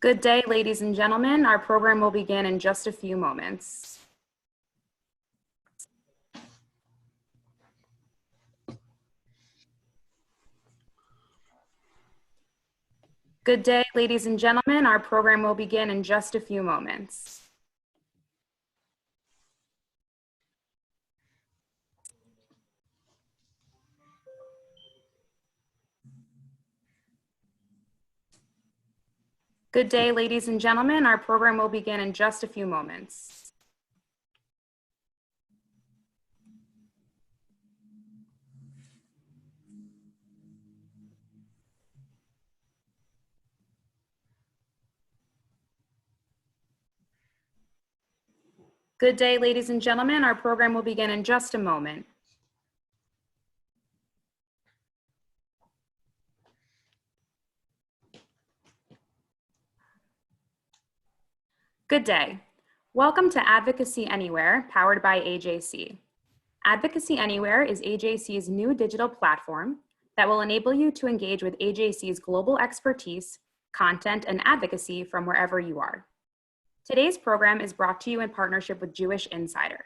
Good day, ladies and gentlemen. Our program will begin in just a few moments. Good day, ladies and gentlemen. Our program will begin in just a few moments. Good day, ladies and gentlemen. Our program will begin in just a few moments. Good day, ladies and gentlemen. Our program will begin in just a moment. Good day. Welcome to Advocacy Anywhere, powered by AJC. Advocacy Anywhere is AJC's new digital platform that will enable you to engage with AJC's global expertise, content, and advocacy from wherever you are. Today's program is brought to you in partnership with Jewish Insider.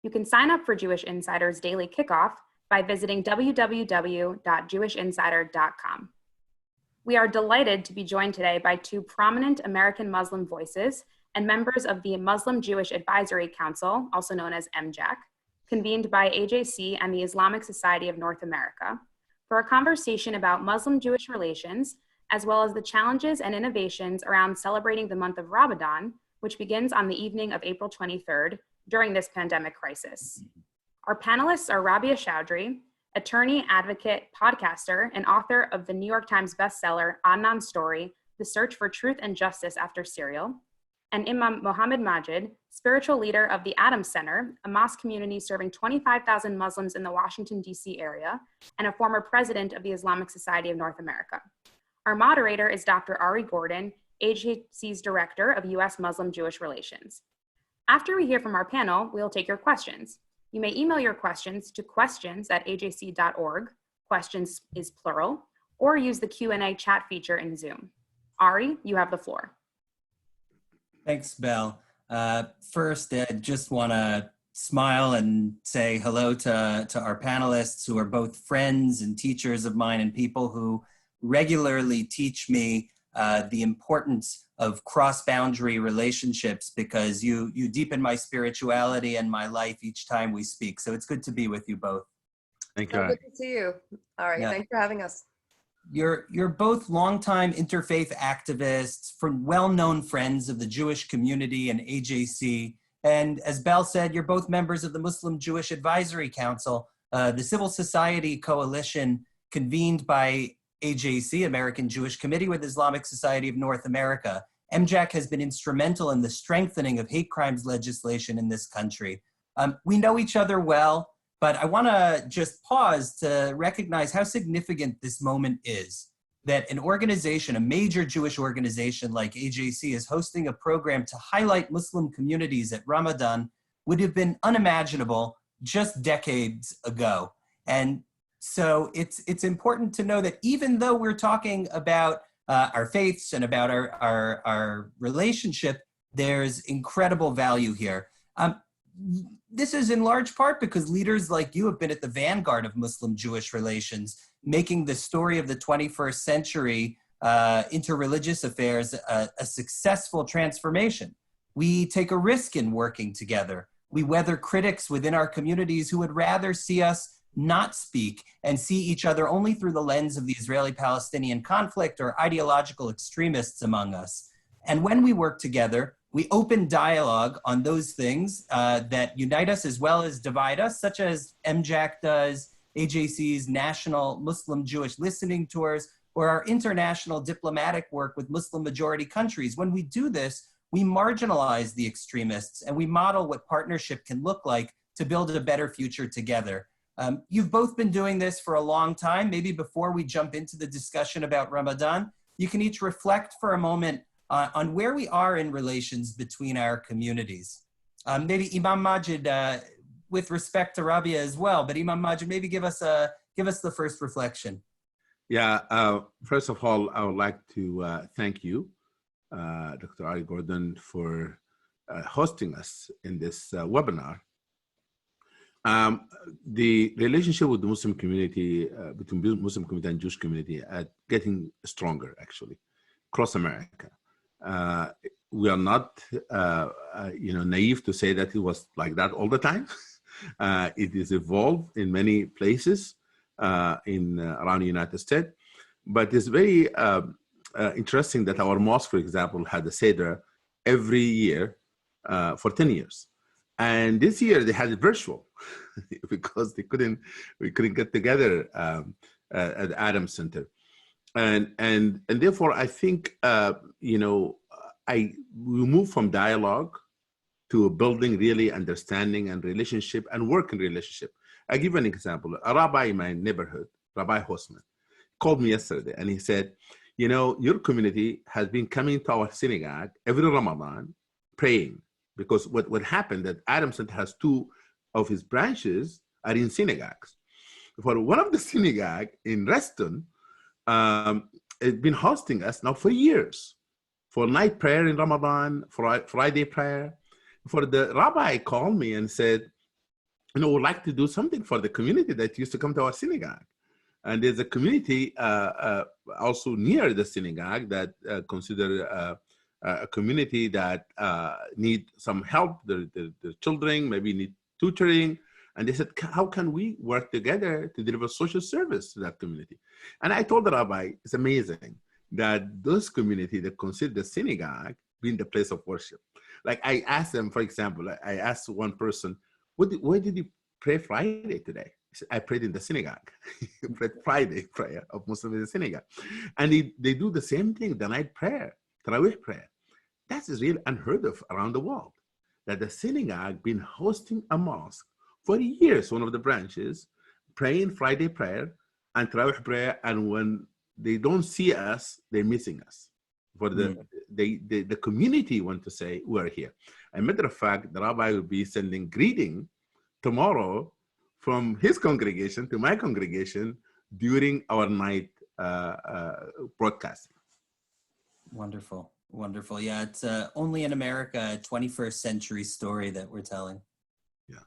You can sign up for Jewish Insider's daily kickoff by visiting www.jewishinsider.com. We are delighted to be joined today by two prominent American Muslim voices and members of the Muslim-Jewish Advisory Council, also known as MJAC, convened by AJC and the Islamic Society of North America, for a conversation about Muslim-Jewish relations, as well as the challenges and innovations around celebrating the month of Ramadan, which begins on the evening of April 23rd during this pandemic crisis. Our panelists are Rabia Chaudry, attorney, advocate, podcaster, and author of the New York Times bestseller, Adnan's Story, The Search for Truth and Justice After Serial, and Imam Mohamed Magid, spiritual leader of the Adams Center, a mosque community serving 25,000 Muslims in the Washington, D.C. area, and a former president of the Islamic Society of North America. Our moderator is Dr. Ari Gordon, AJC's Director of U.S. Muslim-Jewish Relations. After we hear from our panel, we'll take your questions. You may email your questions to questions@ajc.org, questions is plural, or use the Q&A chat feature in Zoom. Ari, you have the floor. Thanks, Belle. First, I just want to smile and say hello to our panelists who are both friends and teachers of mine and people who regularly teach me the importance of cross-boundary relationships, because you deepen my spirituality and my life each time we speak. So it's good to be with you both. Thank you. Good to see you. All right, Thanks for having us. You're both longtime interfaith activists, from well-known friends of the Jewish community and AJC. And as Belle said, you're both members of the Muslim-Jewish Advisory Council, the civil society coalition convened by AJC, American Jewish Committee with Islamic Society of North America. MJAC has been instrumental in the strengthening of hate crimes legislation in this country. We know each other well, but I want to just pause to recognize how significant this moment is, that an organization, a major Jewish organization like AJC, is hosting a program to highlight Muslim communities at Ramadan would have been unimaginable just decades ago. And so it's important to know that even though we're talking about our faiths and about our relationship, there's incredible value here. This is in large part because leaders like you have been at the vanguard of Muslim-Jewish relations, making the story of the 21st century interreligious affairs a successful transformation. We take a risk in working together. We weather critics within our communities who would rather see us not speak and see each other only through the lens of the Israeli-Palestinian conflict or ideological extremists among us. And when we work together, we open dialogue on those things that unite us as well as divide us, such as MJAC does, AJC's National Muslim-Jewish Listening Tours, or our international diplomatic work with Muslim-majority countries. When we do this, we marginalize the extremists and we model what partnership can look like to build a better future together. You've both been doing this for a long time. Maybe before we jump into the discussion about Ramadan, you can each reflect for a moment on where we are in relations between our communities. Maybe Imam Magid, with respect to Rabia as well, but Imam Magid, maybe give us the first reflection. Yeah, first of all, I would like to thank you Dr. Ali Gordon, for hosting us in this webinar. The relationship with the Muslim community, between Muslim community and Jewish community, are getting stronger, actually, across America. We are not, naive to say that it was like that all the time. It is evolved in many places around the United States, but it's very interesting that our mosque, for example, had a Seder every year for 10 years. And this year they had it virtual because we couldn't get together at the Adams Center. And therefore, I think, we move from dialogue to building really understanding and relationship and working relationship. I give an example. A rabbi in my neighborhood, Rabbi Hosman, called me yesterday and he said, your community has been coming to our synagogue every Ramadan praying, because what happened that Adams Center has two of his branches are in synagogues. For one of the synagogue in Reston, it's been hosting us now for years, for night prayer in Ramadan, for Friday prayer. For the rabbi called me and said, we'd like to do something for the community that used to come to our synagogue. And there's a community also near the synagogue that consider a community that need some help. The children maybe need tutoring. And they said, how can we work together to deliver social service to that community? And I told the rabbi, it's amazing that those communities that consider the synagogue being the place of worship. Like I asked them, for example, I asked one person, where did you pray Friday today? He said, I prayed in the synagogue. Prayed Friday prayer of Muslims in the synagogue. And they do the same thing, the night prayer, Tarawih prayer. That is really unheard of around the world, that the synagogue been hosting a mosque for years, one of the branches, praying Friday prayer and Tarawih prayer, and when they don't see us, they're missing us. For the community want to say, we're here. As a matter of fact, the rabbi will be sending greeting tomorrow from his congregation to my congregation during our night broadcasting. Wonderful. Wonderful. Yeah, it's only in America, a 21st century story that we're telling. Yes.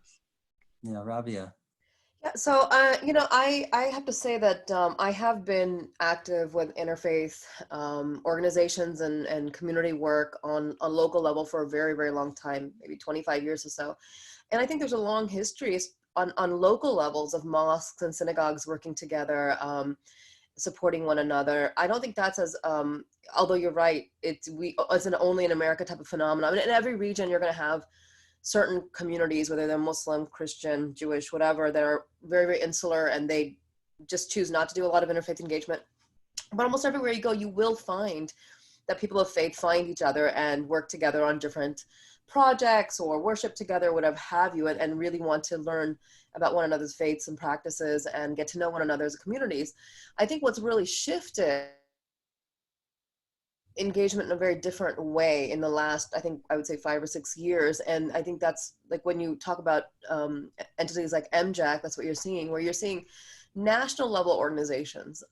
Yeah, Rabia. Yeah, so, I have to say that I have been active with interfaith organizations and community work on a local level for a very, very long time, maybe 25 years or so. And I think there's a long history on local levels of mosques and synagogues working together, supporting one another. I don't think that's as, although you're right, it's an only in America type of phenomenon. I mean, in every region, you're going to have certain communities, whether they're Muslim, Christian, Jewish, whatever, that are very, very insular and they just choose not to do a lot of interfaith engagement. But almost everywhere you go, you will find that people of faith find each other and work together on different projects or worship together, whatever have you, and really want to learn about one another's faiths and practices and get to know one another as communities. I think what's really shifted engagement in a very different way in the last, I would say 5 or 6 years. And I think that's like when you talk about entities like MJAC, that's what you're seeing, where you're seeing national level organizations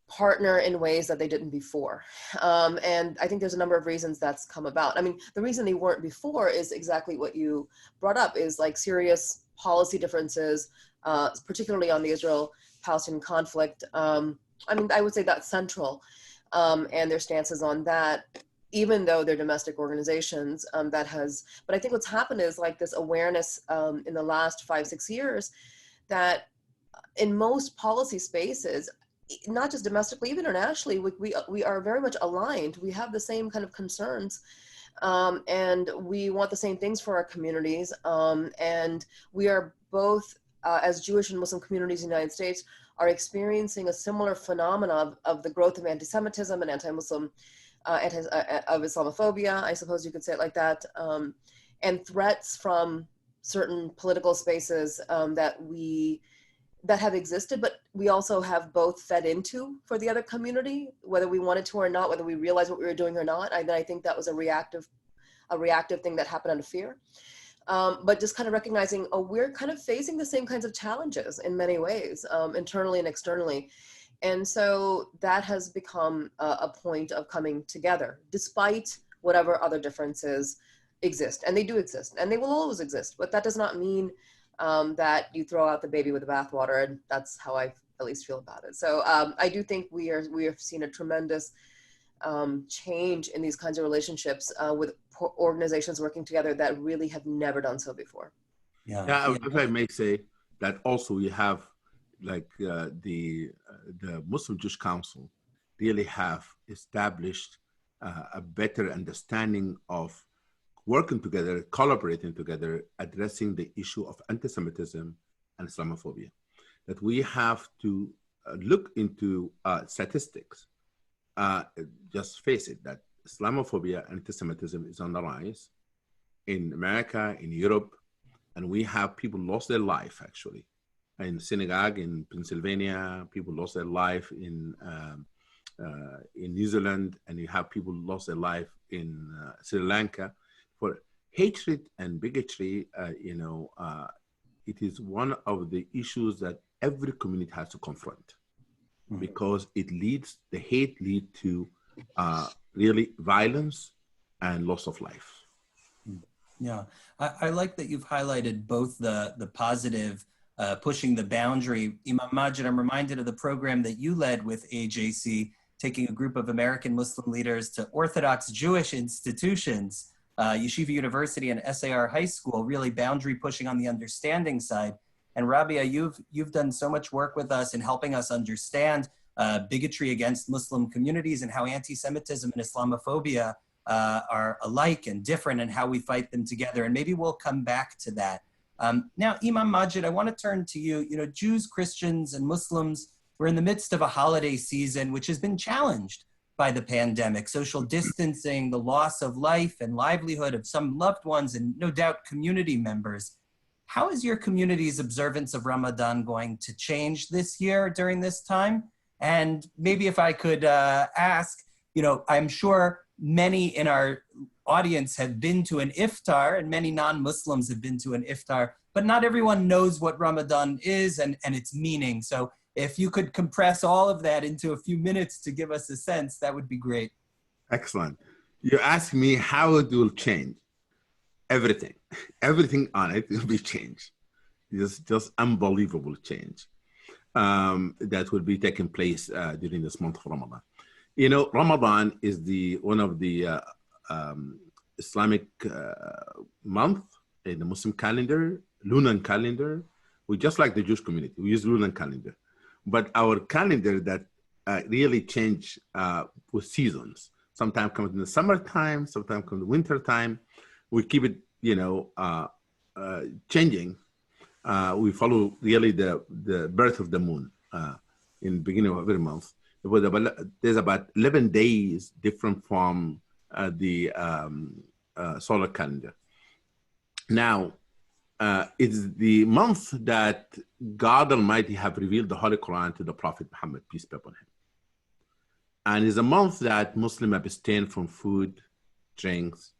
partner in ways that they didn't before. And I think there's a number of reasons that's come about. I mean, the reason they weren't before is exactly what you brought up, is like serious policy differences, particularly on the Israel-Palestinian conflict. I mean, I would say that's central. And their stances on that, even though they're domestic organizations, but I think what's happened is like this awareness in the last 5-6 years that in most policy spaces, not just domestically, even internationally, we are very much aligned. We have the same kind of concerns, and we want the same things for our communities. And we are both, as Jewish and Muslim communities in the United States, are experiencing a similar phenomenon of the growth of anti-Semitism and anti-Muslim, of Islamophobia, I suppose you could say it like that, and threats from certain political spaces that have existed, but we also have both fed into for the other community, whether we wanted to or not, whether we realized what we were doing or not. I think that was a reactive thing that happened out of fear. But just kind of recognizing, we're kind of facing the same kinds of challenges in many ways, internally and externally. And so that has become a point of coming together, despite whatever other differences exist. And they do exist, and they will always exist. But that does not mean that you throw out the baby with the bathwater, and that's how I at least feel about it. So I do think we have seen a tremendous change in these kinds of relationships with organizations working together that really have never done so before. Yeah, if I may say that also you have like the Muslim-Jewish Council really have established a better understanding of working together, collaborating together, addressing the issue of anti-Semitism and Islamophobia. That we have to look into statistics. Just face it, that Islamophobia and anti-Semitism is on the rise in America, in Europe, and we have people lost their life actually. In synagogue in Pennsylvania, people lost their life in New Zealand, and you have people lost their life in Sri Lanka. For hatred and bigotry, it is one of the issues that every community has to confront, because the hate leads to really violence and loss of life. Yeah, I like that you've highlighted both the positive, pushing the boundary. Imam Magid, I'm reminded of the program that you led with AJC, taking a group of American Muslim leaders to Orthodox Jewish institutions, Yeshiva University and SAR High School, really boundary pushing on the understanding side. And Rabia, you've done so much work with us in helping us understand bigotry against Muslim communities and how anti-Semitism and Islamophobia are alike and different, and how we fight them together. And maybe we'll come back to that. Now, Imam Magid, I want to turn to you. You know, Jews, Christians, and Muslims, we're in the midst of a holiday season, which has been challenged by the pandemic, social distancing, the loss of life and livelihood of some loved ones, and no doubt community members. How is your community's observance of Ramadan going to change this year during this time? And maybe if I could ask, I'm sure many in our audience have been to an iftar, and many non-Muslims have been to an iftar, but not everyone knows what Ramadan is and its meaning. So if you could compress all of that into a few minutes to give us a sense, that would be great. Excellent. You asked me how it will change. Everything on it will be changed. Just unbelievable change that will be taking place during this month of Ramadan. Ramadan is one of the Islamic month in the Muslim calendar, lunar calendar. We just like the Jewish community, we use lunar calendar. But our calendar that really change with seasons. Sometimes comes in the summertime, sometimes comes in the winter time. We keep it, changing. We follow really the birth of the moon in the beginning of every month. There's about 11 days different from the solar calendar. Now, it's the month that God Almighty have revealed the Holy Quran to the Prophet Muhammad, peace be upon him. And it's a month that Muslims abstain from food, drinks,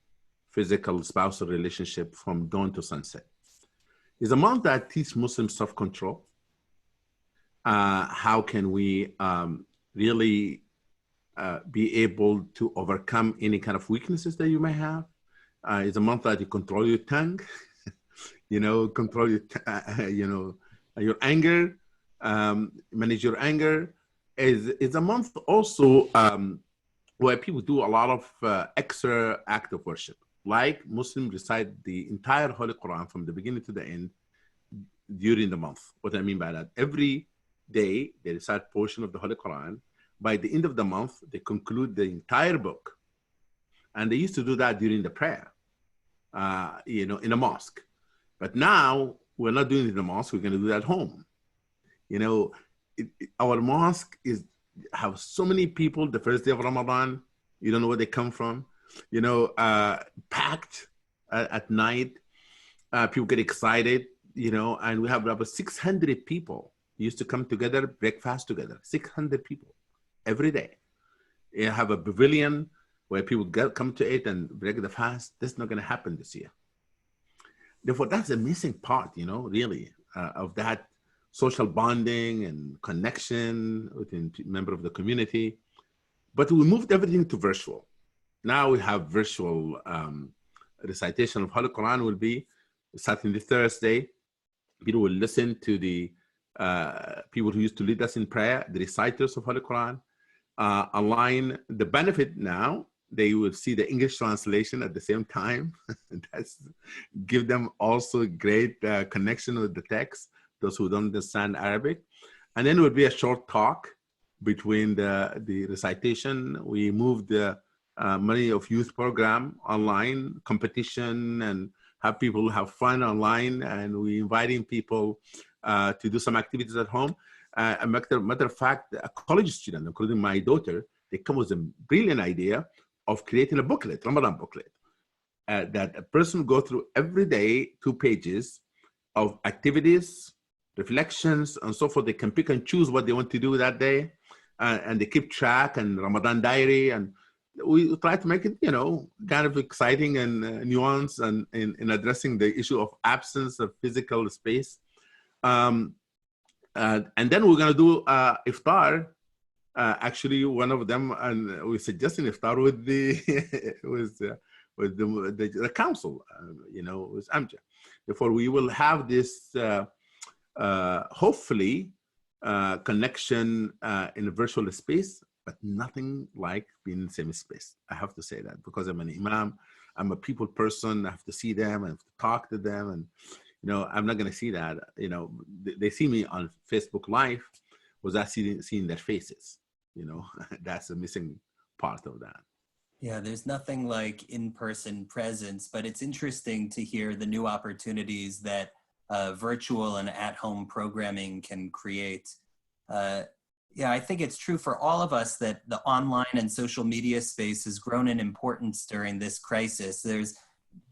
physical, spousal relationship from dawn to sunset. It's a month that teaches Muslims self-control. How can we really be able to overcome any kind of weaknesses that you may have? It's a month that you control your tongue. Control your anger, manage your anger. Is a month also where people do a lot of extra act of worship. Like Muslims recite the entire Holy Quran from the beginning to the end during the month. What I mean by that, every day they recite a portion of the Holy Quran. By the end of the month, they conclude the entire book. And they used to do that during the prayer, in a mosque. But now we're not doing it in the mosque, we're going to do that at home. Our mosque have so many people the first day of Ramadan, you don't know where they come from, packed at night. People get excited, and we have about 600 people used to come together, breakfast together, 600 people every day. You have a pavilion where people come to it and break the fast. That's not going to happen this year. Therefore, that's the missing part, really, of that social bonding and connection within member of the community. But we moved everything to virtual. Now we have virtual recitation of Holy Quran will be starting this Thursday. People will listen to the people who used to lead us in prayer, the reciters of Holy Quran. Online, the benefit now, they will see the English translation at the same time. That's give them also great connection with the text, those who don't understand Arabic. And then it will be a short talk between the recitation. We moved the many of youth program online, competition, and have people have fun online. And we inviting people to do some activities at home. A matter of fact, a college student, including my daughter, they come with a brilliant idea of creating a booklet, Ramadan booklet, that a person will go through every day 2 pages of activities, reflections, and so forth. They can pick and choose what they want to do that day, and they keep track, and Ramadan diary, and we try to make it, kind of exciting and nuanced, and in addressing the issue of absence of physical space. And then we're going to do iftar. Actually, one of them, and we suggested iftar with the the council, with MJAC. Therefore, we will have this hopefully connection in a virtual space, but nothing like being in the same space. I have to say that because I'm an imam, I'm a people person. I have to see them, I have to talk to them, and I'm not going to see that. They see me on Facebook Live. Was I seeing their faces? That's the missing part of that. Yeah, there's nothing like in-person presence, but it's interesting to hear the new opportunities that virtual and at-home programming can create. Yeah, I think it's true for all of us that the online and social media space has grown in importance during this crisis. There's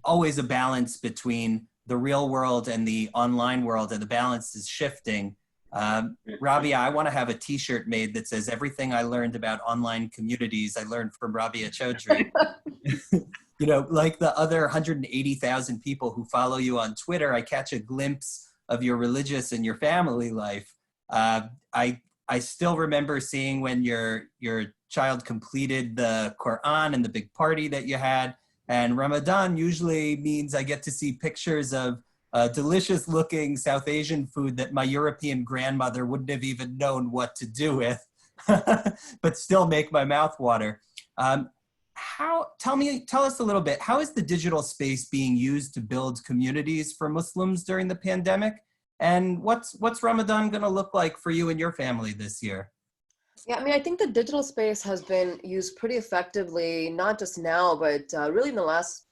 always a balance between the real world and the online world, and the balance is shifting. Rabia, I want to have a t-shirt made that says everything I learned about online communities, I learned from Rabia Chaudry. Like the other 180,000 people who follow you on Twitter, I catch a glimpse of your religious and your family life. I still remember seeing when your child completed the Quran and the big party that you had. And Ramadan usually means I get to see pictures of delicious looking South Asian food that my European grandmother wouldn't have even known what to do with, but still make my mouth water. Tell us a little bit, how is the digital space being used to build communities for Muslims during the pandemic? And what's Ramadan going to look like for you and your family this year? Yeah, I think the digital space has been used pretty effectively, not just now, but really in the last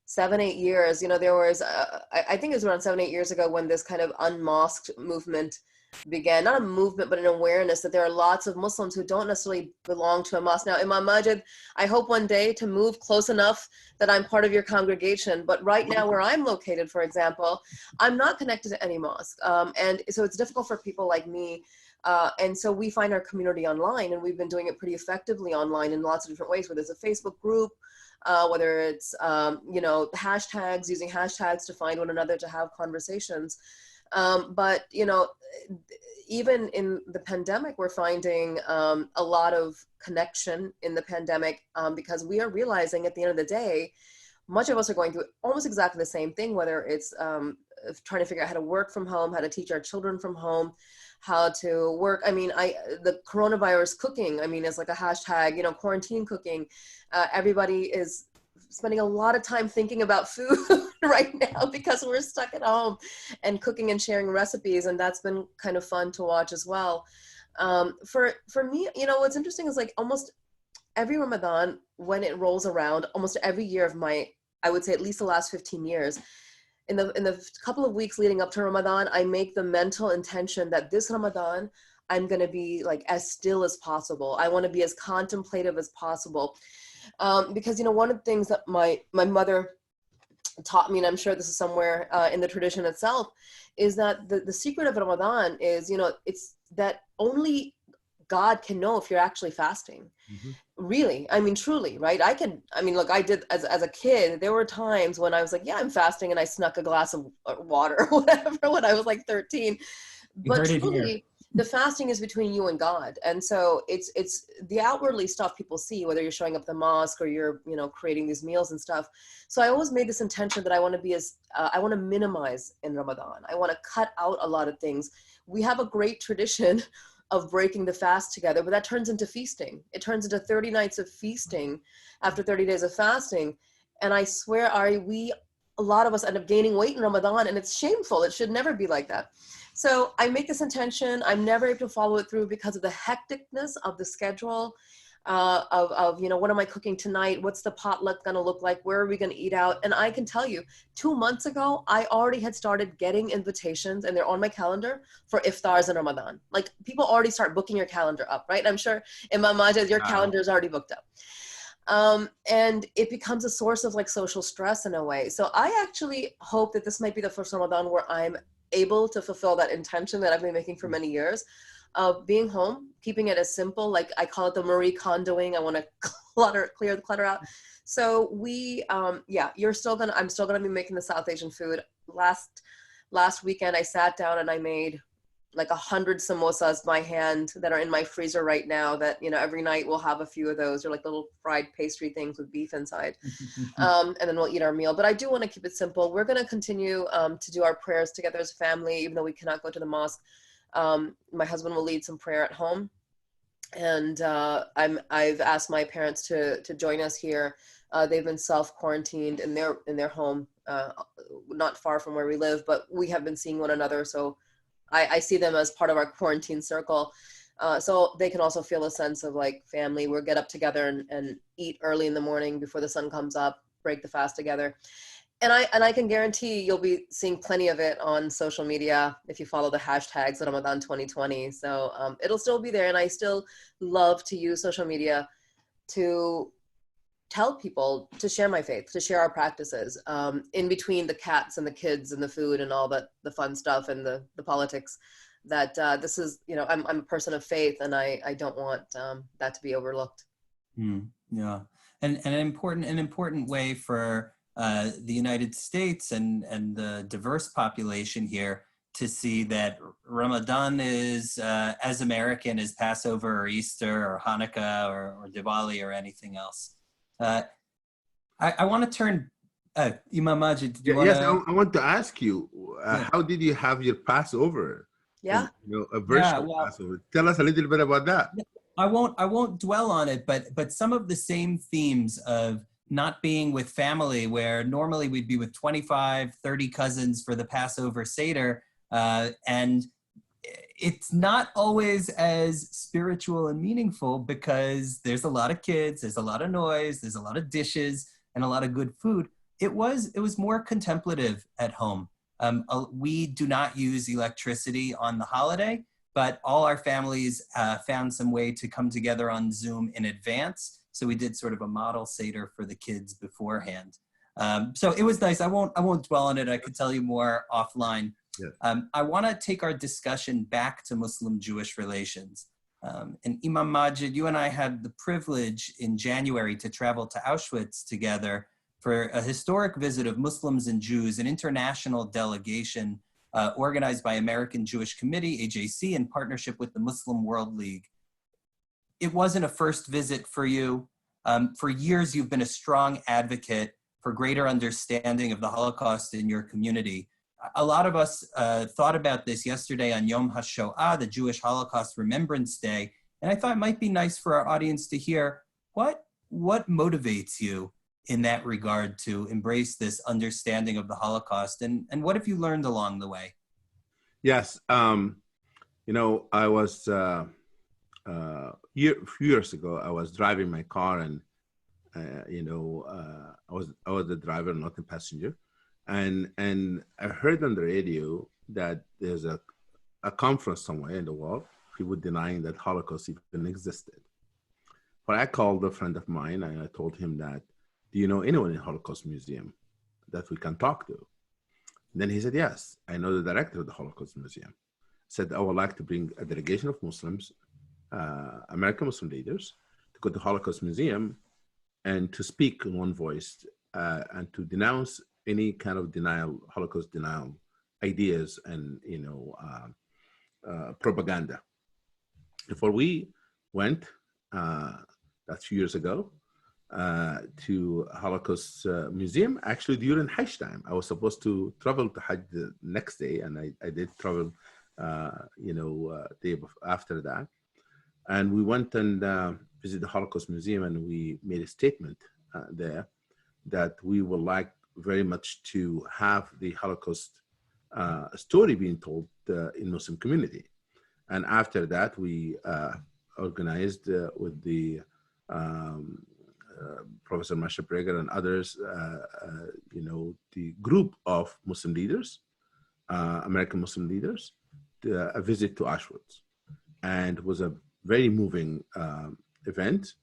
7-8 years. There was, I think it was around 7-8 years ago when this kind of unmosqued movement began. Not a movement, but an awareness that there are lots of Muslims who don't necessarily belong to a mosque. Now, Imam Magid, I hope one day to move close enough that I'm part of your congregation. But right now where I'm located, for example, I'm not connected to any mosque. And so it's difficult for people like me. And so we find our community online, and we've been doing it pretty effectively online in lots of different ways, whether it's a Facebook group, whether it's, hashtags, using hashtags to find one another to have conversations. But, even in the pandemic, we're finding a lot of connection in the pandemic because we are realizing at the end of the day, much of us are going through almost exactly the same thing, whether it's trying to figure out how to work from home, how to teach our children from home, how to work. The coronavirus cooking, is like a hashtag, quarantine cooking. Everybody is spending a lot of time thinking about food right now because we're stuck at home, and cooking and sharing recipes. And that's been kind of fun to watch as well. For me, what's interesting is like almost every Ramadan, when it rolls around, almost every year of I would say at least the last 15 years, in the couple of weeks leading up to Ramadan, I make the mental intention that this Ramadan, I'm going to be like as still as possible. I want to be as contemplative as possible. Because, one of the things that my mother taught me, and I'm sure this is somewhere in the tradition itself, is that the secret of Ramadan is, it's that only God can know if you're actually fasting. Mm-hmm. Really. Truly, right? Look, I did as a kid, there were times when I was like, yeah, I'm fasting, and I snuck a glass of water or whatever when I was like 13. You but heard it here. truly, the fasting is between you and God. And so it's the outwardly stuff people see, whether you're showing up at the mosque or you're, you know, creating these meals and stuff. So I always made this intention that I want to be I want to minimize in Ramadan. I want to cut out a lot of things. We have a great tradition of breaking the fast together, but that turns into feasting. It turns into 30 nights of feasting after 30 days of fasting. And I swear, Ari, a lot of us end up gaining weight in Ramadan, and it's shameful. It should never be like that. So I make this intention. I'm never able to follow it through because of the hecticness of the schedule, of you know, what am I cooking tonight? What's the potluck gonna look like? Where are we gonna eat out? And I can tell you, 2 months ago, I already had started getting invitations, and they're on my calendar for iftars in Ramadan. Like, people already start booking your calendar up, right? I'm sure, Imam Magid, your calendar is already booked up. And it becomes a source of like social stress in a way. So I actually hope that this might be the first Ramadan where I'm able to fulfill that intention that I've been making for many years of being home, keeping it as simple. Like, I call it the Marie Kondoing. I want to clear the clutter out. So we, yeah, I'm still gonna be making the South Asian food. Last weekend, I sat down and I made like 100 samosas by hand that are in my freezer right now, that, you know, every night we'll have a few of those. They're like little fried pastry things with beef inside. And then we'll eat our meal. But I do want to keep it simple. We're going to continue to do our prayers together as a family, even though we cannot go to the mosque. My husband will lead some prayer at home. And I've asked my parents to join us here. They've been self-quarantined in their home, not far from where we live, but we have been seeing one another. So I see them as part of our quarantine circle. So they can also feel a sense of like family. We'll get up together and eat early in the morning before the sun comes up, break the fast together. And I can guarantee you'll be seeing plenty of it on social media if you follow the hashtags Ramadan 2020. So it'll still be there. And I still love to use social media to tell people, to share my faith, to share our practices, in between the cats and the kids and the food and all that, the fun stuff and the politics, that this is, you know, I'm a person of faith, and I don't want that to be overlooked. Yeah, and an important way for the United States and the diverse population here to see that Ramadan is as American as Passover or Easter or Hanukkah or Diwali or anything else. I want to turn, Imam Magid, did you want to? Yes, I want to ask you, how did you have your Passover? Yeah. And, you know, a virtual Passover. Tell us a little bit about that. I won't dwell on it, but some of the same themes of not being with family, where normally we'd be with 25, 30 cousins for the Passover Seder, and it's not always as spiritual and meaningful because there's a lot of kids, there's a lot of noise, there's a lot of dishes and a lot of good food. It was more contemplative at home. We do not use electricity on the holiday, but all our families found some way to come together on Zoom in advance. So we did sort of a model Seder for the kids beforehand. So it was nice. I won't dwell on it. I could tell you more offline. Yeah. I want to take our discussion back to Muslim-Jewish relations. And Imam Magid, you and I had the privilege in January to travel to Auschwitz together for a historic visit of Muslims and Jews, an international delegation organized by American Jewish Committee, AJC, in partnership with the Muslim World League. It wasn't a first visit for you. For years, you've been a strong advocate for greater understanding of the Holocaust in your community. A lot of us thought about this yesterday on Yom HaShoah, the Jewish Holocaust Remembrance Day, and I thought it might be nice for our audience to hear what motivates you in that regard to embrace this understanding of the Holocaust, and what have you learned along the way? Yes, you know, I was a few years ago. I was driving my car, and you know, I was the driver, not the passenger. And I heard on the radio that there's a conference somewhere in the world, people denying that Holocaust even existed. But I called a friend of mine and I told him that, do you know anyone in Holocaust Museum that we can talk to? And then he said, yes, I know the director of the Holocaust Museum. Said, I would like to bring a delegation of Muslims, American Muslim leaders, to go to the Holocaust Museum and to speak in one voice and to denounce any kind of denial, Holocaust denial ideas, and, you know, propaganda. Before we went, that's a few years ago, to Holocaust Museum, actually during Hajj time. I was supposed to travel to Hajj the next day, and I did travel, day after that. And we went and visited the Holocaust Museum, and we made a statement there that we would like very much to have the Holocaust story being told in Muslim community. And after that, we organized with the Professor Masha Prager and others, the group of Muslim leaders, American Muslim leaders, a visit to Auschwitz. And it was a very moving event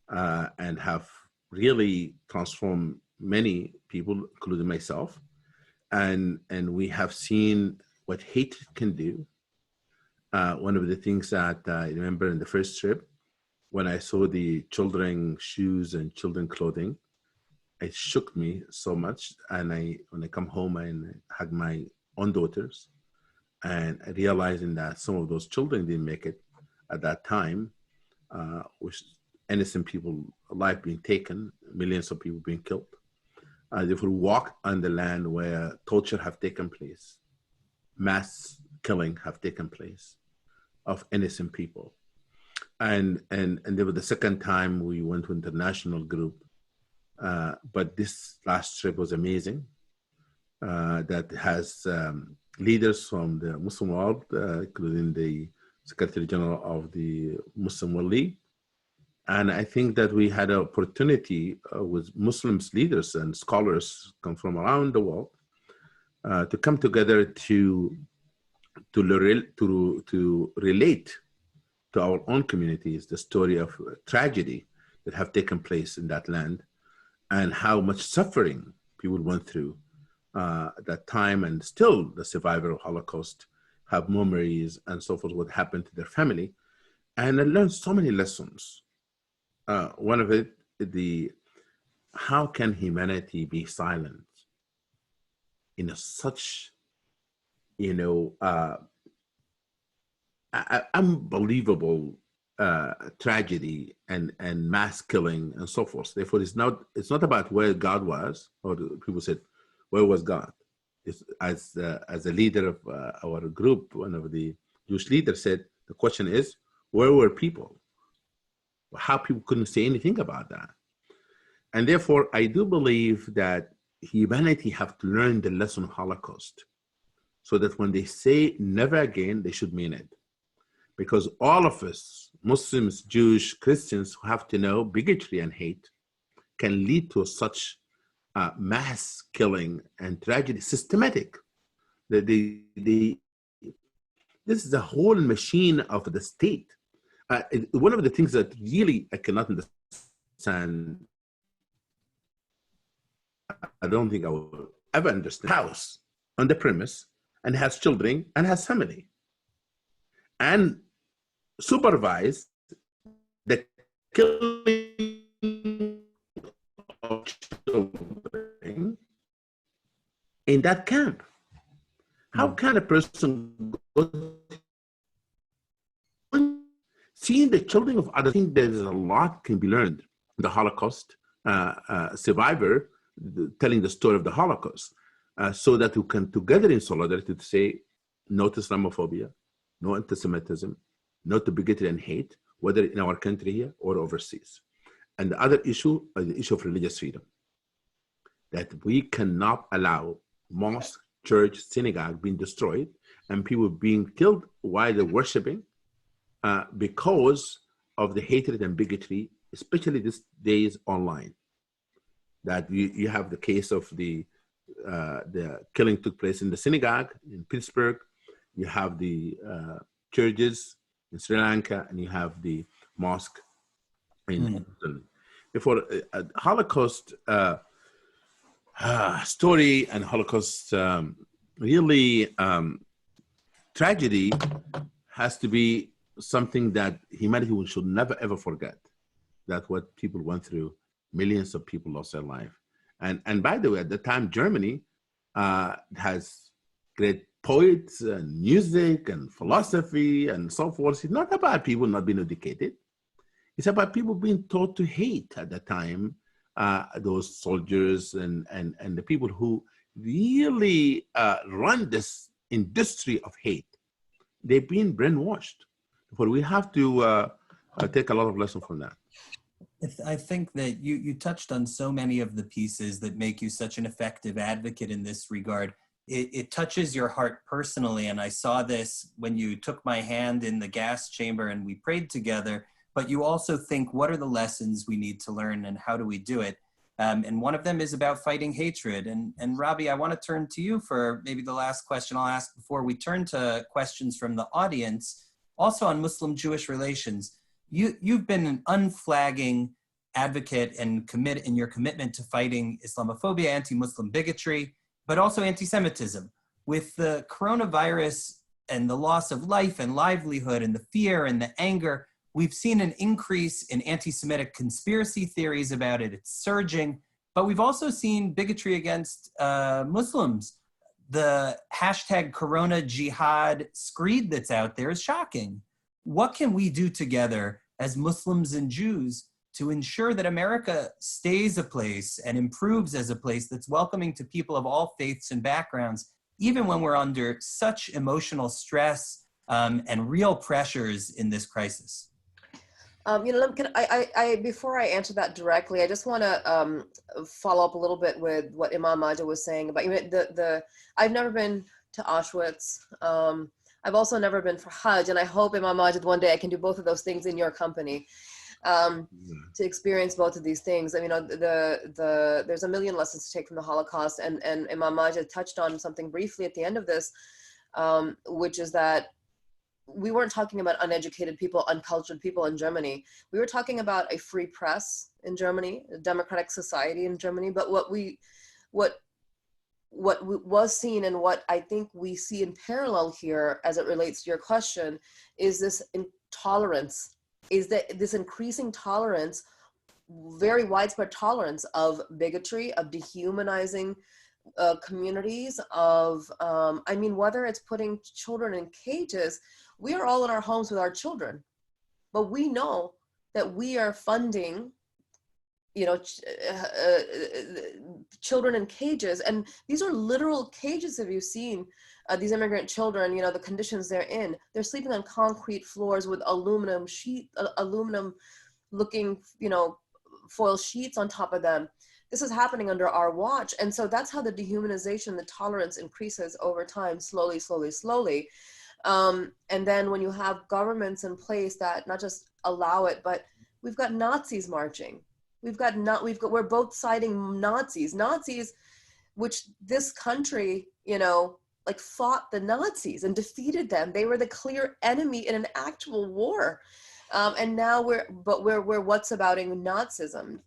and have really transformed many people, including myself. And we have seen what hate can do. One of the things that I remember in the first trip, when I saw the children shoes and children clothing, it shook me so much. And when I come home and hug my own daughters, and realizing that some of those children didn't make it at that time, with innocent people, life being taken, millions of people being killed. They will walk on the land where torture have taken place, mass killing have taken place of innocent people. And there was the second time we went to international group, but this last trip was amazing. That has leaders from the Muslim world, including the Secretary General of the Muslim World League. And I think that we had an opportunity with Muslims leaders and scholars come from around the world to come together to relate to our own communities the story of tragedy that have taken place in that land and how much suffering people went through at that time, and still the survivor of Holocaust have memories and so forth, what happened to their family. And I learned so many lessons. One of it, how can humanity be silent in such, unbelievable tragedy and mass killing and so forth. Therefore, it's not about where God was, or people said, where was God? As a leader of our group, one of the Jewish leaders said, the question is, where were people? How people couldn't say anything about that. And therefore, I do believe that humanity have to learn the lesson of Holocaust so that when they say never again, they should mean it. Because all of us, Muslims, Jewish, Christians, have to know bigotry and hate can lead to such mass killing and tragedy, systematic. This is the whole machine of the state. One of the things that really I cannot understand, I don't think I will ever understand, house on the premise and has children and has family and supervise the killing of children in that camp. How can a person go seeing the children of others? I think there's a lot can be learned. The Holocaust survivor telling the story of the Holocaust, so that we can together in solidarity to say no to Islamophobia, no anti-Semitism, no to bigotry and hate, whether in our country here or overseas. And the other issue is the issue of religious freedom, that we cannot allow mosque, church, synagogue being destroyed and people being killed while they're worshiping because of the hatred and bigotry, especially these days online. That you have the case of the killing took place in the synagogue in Pittsburgh. You have the churches in Sri Lanka, and you have the mosque in Italy. Therefore, Holocaust story and Holocaust really tragedy has to be something that humanity should never ever forget. That what people went through, millions of people lost their life. And by the way, at the time, Germany has great poets and music and philosophy and so forth. It's not about people not being educated. It's about people being taught to hate at the time, those soldiers and the people who really run this industry of hate. They've been brainwashed. But we have to take a lot of lessons from that. I think that you touched on so many of the pieces that make you such an effective advocate in this regard. It touches your heart personally, and I saw this when you took my hand in the gas chamber and we prayed together, but you also think, what are the lessons we need to learn and how do we do it? And one of them is about fighting hatred. And Rabia, I want to turn to you for maybe the last question I'll ask before we turn to questions from the audience, also on Muslim-Jewish relations. You've been an unflagging advocate and commit in your commitment to fighting Islamophobia, anti-Muslim bigotry, but also anti-Semitism. With the coronavirus and the loss of life and livelihood and the fear and the anger, we've seen an increase in anti-Semitic conspiracy theories about it. It's surging, but we've also seen bigotry against Muslims. The hashtag Corona Jihad screed that's out there is shocking. What can we do together as Muslims and Jews to ensure that America stays a place and improves as a place that's welcoming to people of all faiths and backgrounds, even when we're under such emotional stress and real pressures in this crisis? Before I answer that directly, I just want to follow up a little bit with what Imam Mohamed was saying about, I've never been to Auschwitz. I've also never been for Hajj, and I hope, Imam Mohamed, one day I can do both of those things in your company. To experience both of these things. There's a million lessons to take from the Holocaust, and Imam Mohamed touched on something briefly at the end of this, which is that we weren't talking about uneducated people, uncultured people in Germany. We were talking about a free press in Germany, a democratic society in Germany. But what was seen and what I think we see in parallel here as it relates to your question is this intolerance, is that this increasing tolerance, very widespread tolerance of bigotry, of dehumanizing communities, of, whether it's putting children in cages. We are all in our homes with our children, but we know that we are funding, children in cages. And these are literal cages. Have you seen these immigrant children, the conditions they're in? They're sleeping on concrete floors with aluminum looking, foil sheets on top of them. This is happening under our watch. And so that's how the dehumanization, the tolerance increases over time, slowly, slowly, slowly. And then when you have governments in place that not just allow it, but we've got Nazis marching. We're both citing Nazis, which this country, fought the Nazis and defeated them. They were the clear enemy in an actual war. And now we're what's abouting Nazism,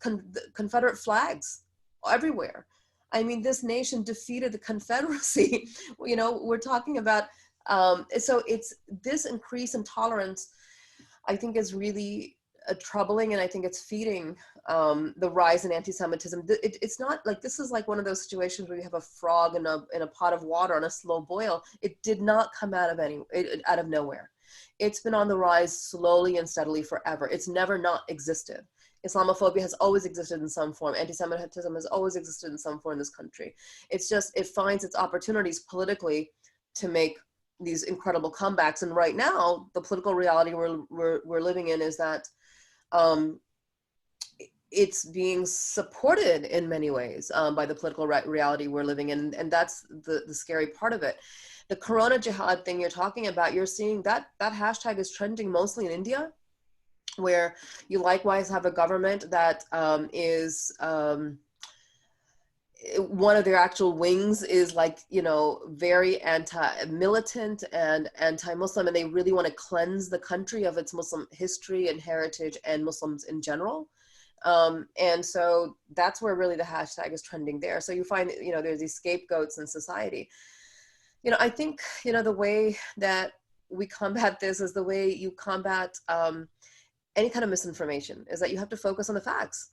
Confederate flags everywhere. This nation defeated the Confederacy. We're talking about, so it's this increase in tolerance, I think, is really troubling, and I think it's feeding the rise in anti-Semitism. It's not like, this is like one of those situations where you have a frog in a pot of water on a slow boil. It did not come out of nowhere. It's been on the rise slowly and steadily forever. It's never not existed. Islamophobia has always existed in some form. Anti-Semitism has always existed in some form in this country. It's just, it finds its opportunities politically to make these incredible comebacks. And right now, the political reality we're living in is that it's being supported in many ways by the political reality we're living in. And that's the scary part of it. The Corona Jihad thing you're talking about, you're seeing that hashtag is trending mostly in India, where you likewise have a government that is, one of their actual wings is very anti-militant and anti-Muslim, and they really want to cleanse the country of its Muslim history and heritage and Muslims in general. And so that's where really the hashtag is trending there. So you find, there's these scapegoats in society. I think, the way that we combat this is the way you combat any kind of misinformation, is that you have to focus on the facts.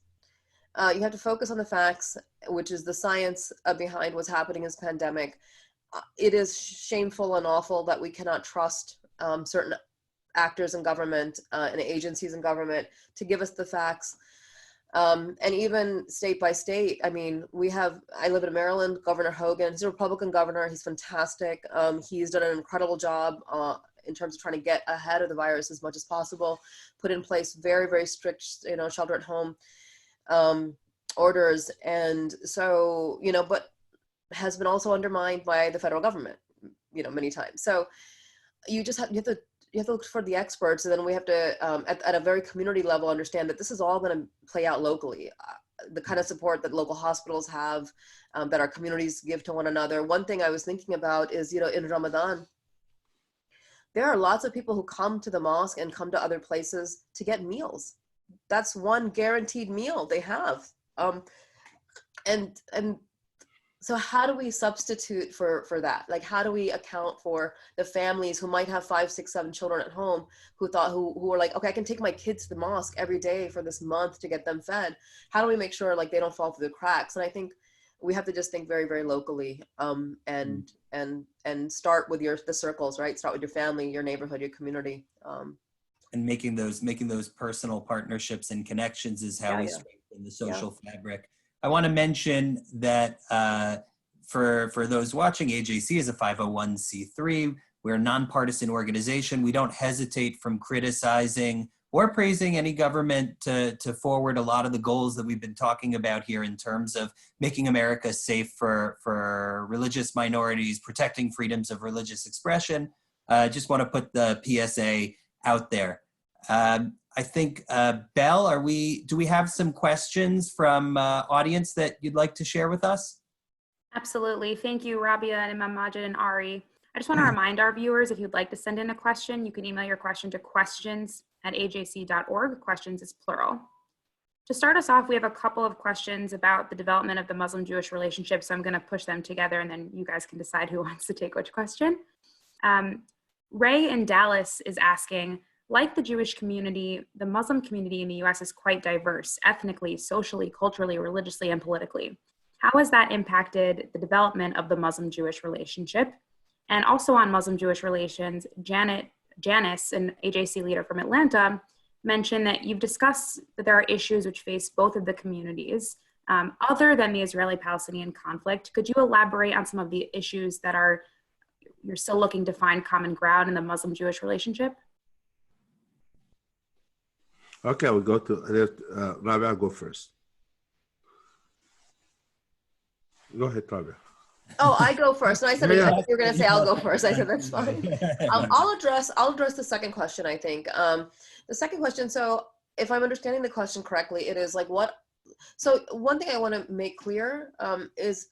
You have to focus on the facts, which is the science behind what's happening in this pandemic. it is shameful and awful that we cannot trust certain actors in government and agencies in government to give us the facts. And even state by state, I mean, I live in Maryland, Governor Hogan, he's a Republican governor, he's fantastic. He's done an incredible job in terms of trying to get ahead of the virus as much as possible, put in place very, very strict, shelter at home orders. And so, but has been also undermined by the federal government, many times. So you have to look for the experts, and then we have to, at a very community level, understand that this is all going to play out locally. The kind of support that local hospitals have, that our communities give to one another. One thing I was thinking about is, in Ramadan, there are lots of people who come to the mosque and come to other places to get meals. That's one guaranteed meal they have. And so how do we substitute for that? Like, how do we account for the families who might have 5, 6, 7 children at home who were like, okay, I can take my kids to the mosque every day for this month to get them fed. How do we make sure like they don't fall through the cracks? And I think we have to just think very, very locally, and start with the circles, right? Start with your family, your neighborhood, your community. And making those personal partnerships and connections is how we strengthen the social fabric. I want to mention that for those watching, AJC is a 501c3. We're a nonpartisan organization. We don't hesitate from criticizing or praising any government to forward a lot of the goals that we've been talking about here in terms of making America safe for religious minorities, protecting freedoms of religious expression. Just want to put the PSA out there. I think, Belle, do we have some questions from audience that you'd like to share with us? Absolutely. Thank you, Rabia and Imam Magid and Ari. I just want to remind our viewers, if you'd like to send in a question, you can email your question to questions@ajc.org. Questions is plural. To start us off, we have a couple of questions about the development of the Muslim-Jewish relationship, so I'm going to push them together and then you guys can decide who wants to take which question. Ray in Dallas is asking, like the Jewish community, the Muslim community in the US is quite diverse, ethnically, socially, culturally, religiously, and politically. How has that impacted the development of the Muslim-Jewish relationship? And also on Muslim-Jewish relations, Janice, an AJC leader from Atlanta, mentioned that you've discussed that there are issues which face both of the communities. Other than the Israeli-Palestinian conflict, could you elaborate on some of the issues that you're still looking to find common ground in the Muslim-Jewish relationship? Okay, we'll go to Rabia. Go first. Go ahead, Rabia. Oh, I go first. And I said, I thought you were going to say I'll go first. I said, that's fine. I'll address the second question, I think. The second question, so if I'm understanding the question correctly, it is like so one thing I want to make clear is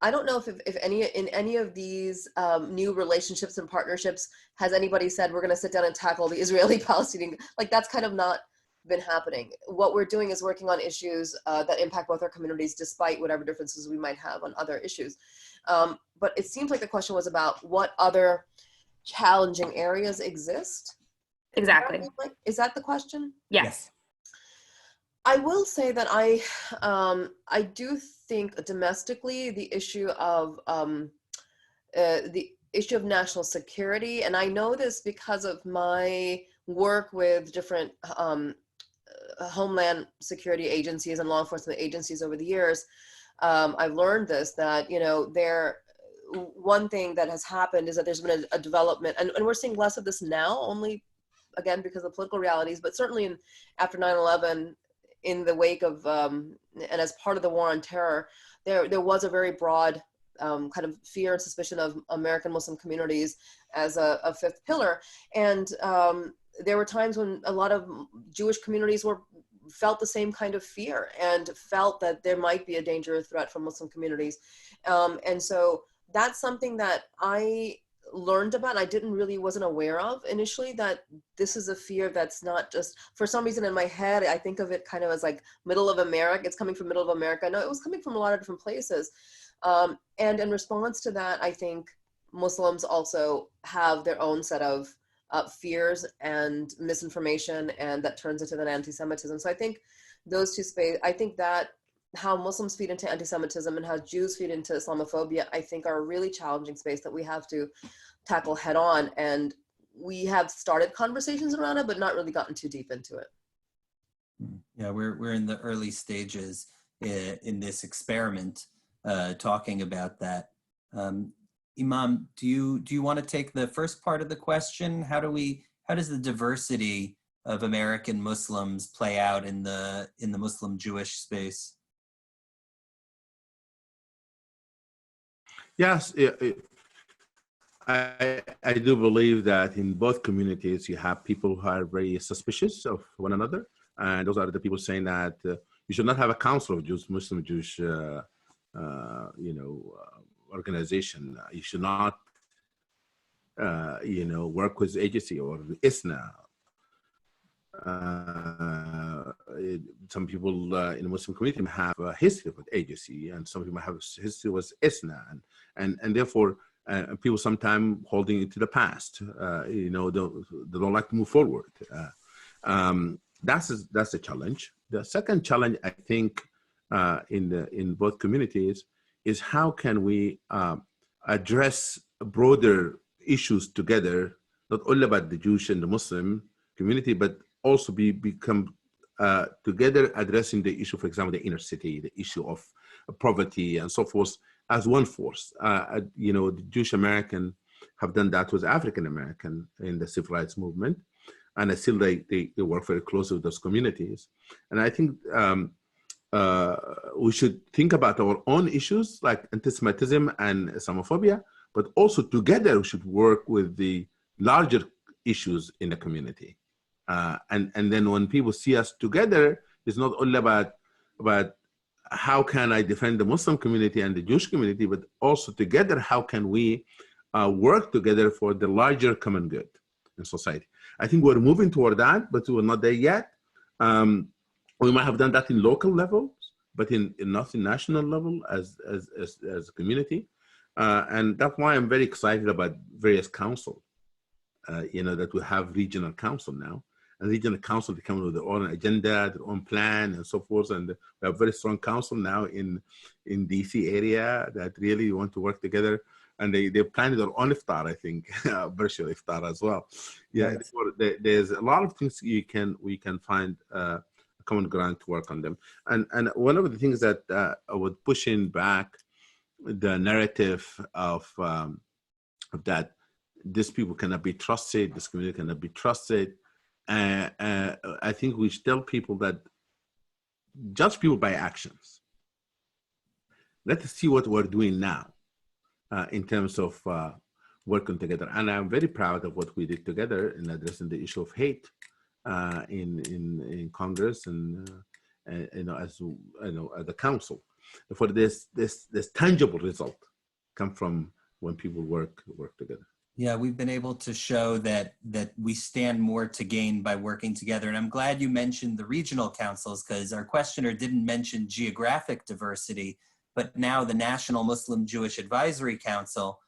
I don't know if any of these new relationships and partnerships has anybody said we're going to sit down and tackle the Israeli-Palestinian, like that's kind of not been happening. What we're doing is working on issues that impact both our communities despite whatever differences we might have on other issues. But it seems like the question was about what other challenging areas exist. Exactly. Is that the question? Yes. I will say that I do think domestically the issue of national security, and I know this because of my work with different homeland security agencies and law enforcement agencies over the years. I've learned this, that one thing that has happened is that there's been a development, and we're seeing less of this now, only again because of political realities, but certainly after 9/11. In the wake of, and as part of the war on terror, there was a very broad kind of fear and suspicion of American Muslim communities as a fifth pillar. And there were times when a lot of Jewish communities felt the same kind of fear and felt that there might be a danger or threat from Muslim communities. And so that's something that I learned about, and I wasn't aware of initially, that this is a fear that's not just, for some reason in my head, I think of it kind of as like middle of America. It's coming from middle of America. No, it was coming from a lot of different places. And in response to that, I think Muslims also have their own set of fears and misinformation, and that turns into an anti-Semitism. So I think those two spaces, I think that how Muslims feed into anti-Semitism and how Jews feed into Islamophobia, I think are a really challenging space that we have to tackle head on. And we have started conversations around it, but not really gotten too deep into it. Yeah, we're in the early stages in this experiment, talking about that. Imam, do you want to take the first part of the question? How does the diversity of American Muslims play out in the Muslim-Jewish space? Yes, I do believe that in both communities you have people who are very suspicious of one another, and those are the people saying that you should not have a council of Jews, Muslim-Jewish, organization. You should not, work with AJC or ISNA. Some people in the Muslim community have a history with AJC, and some people have a history with ISNA, and therefore people sometimes holding it to the past. They don't like to move forward. That's a challenge. The second challenge, I think, in both communities is how can we address broader issues together, not only about the Jewish and the Muslim community, but also become together addressing the issue, for example, the inner city, the issue of poverty and so forth, as one force. The Jewish American have done that with African American in the civil rights movement, and I still they work very closely with those communities. And I think we should think about our own issues like anti-Semitism and Islamophobia, but also together we should work with the larger issues in the community. And then when people see us together, it's not only about how can I defend the Muslim community and the Jewish community, but also together, how can we work together for the larger common good in society? I think we're moving toward that, but we're not there yet. We might have done that in local levels, but not in national level as a community. And that's why I'm very excited about various councils, that we have regional council now. And regional council, they come with their own agenda, their own plan, and so forth. And we have very strong council now in DC area that really want to work together. And they planned their own iftar, I think, virtual iftar as well. Yeah, yes. There's a lot of things we can find a common ground to work on them. And one of the things that I would push in back the narrative of that these people cannot be trusted, this community cannot be trusted. I think we should tell people that judge people by actions. Let us see what we're doing now in terms of working together. And I'm very proud of what we did together in addressing the issue of hate in Congress and as the council. For this tangible result come from when people work together. Yeah, we've been able to show that we stand more to gain by working together. And I'm glad you mentioned the regional councils, because our questioner didn't mention geographic diversity, but now the National Muslim-Jewish Advisory Council,